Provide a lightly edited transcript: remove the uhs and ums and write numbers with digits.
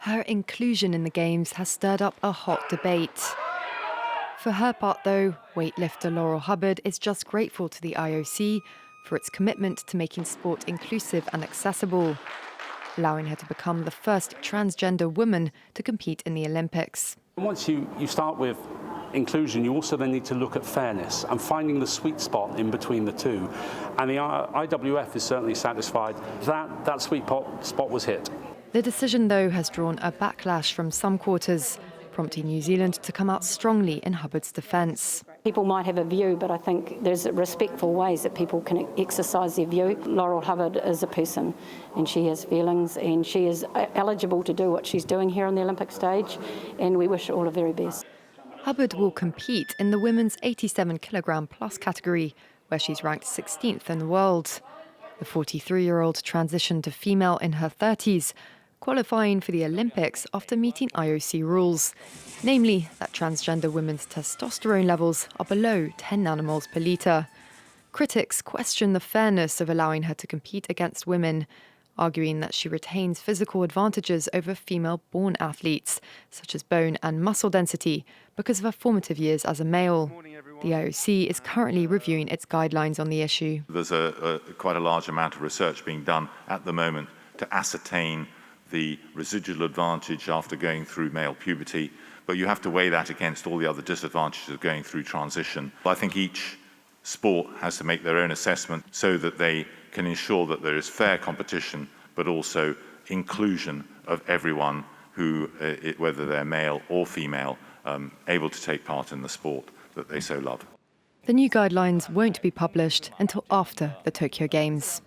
Her inclusion in the Games has stirred up a hot debate. For her part, though, weightlifter Laurel Hubbard is just grateful to the IOC for its commitment to making sport inclusive and accessible, allowing her to become the first transgender woman to compete in the Olympics. Once you start with inclusion, you also then need to look at fairness and finding the sweet spot in between the two. And the IWF is certainly satisfied that sweet spot was hit. The decision, though, has drawn a backlash from some quarters, prompting New Zealand to come out strongly in Hubbard's defence. People might have a view, but I think there's respectful ways that people can exercise their view. Laurel Hubbard is a person and she has feelings and she is eligible to do what she's doing here on the Olympic stage, and we wish her all the very best. Hubbard will compete in the women's 87kg plus category, where she's ranked 16th in the world. The 43-year-old transitioned to female in her 30s, qualifying for the Olympics after meeting IOC rules, namely that transgender women's testosterone levels are below 10 nanomoles per litre. Critics question the fairness of allowing her to compete against women, arguing that she retains physical advantages over female-born athletes, such as bone and muscle density, because of her formative years as a male. The IOC is currently reviewing its guidelines on the issue. There's quite a large amount of research being done at the moment to ascertain the residual advantage after going through male puberty, but you have to weigh that against all the other disadvantages of going through transition. I think each sport has to make their own assessment so that they can ensure that there is fair competition, but also inclusion of everyone who, whether they're male or female, able to take part in the sport that they so love. The new guidelines won't be published until after the Tokyo Games.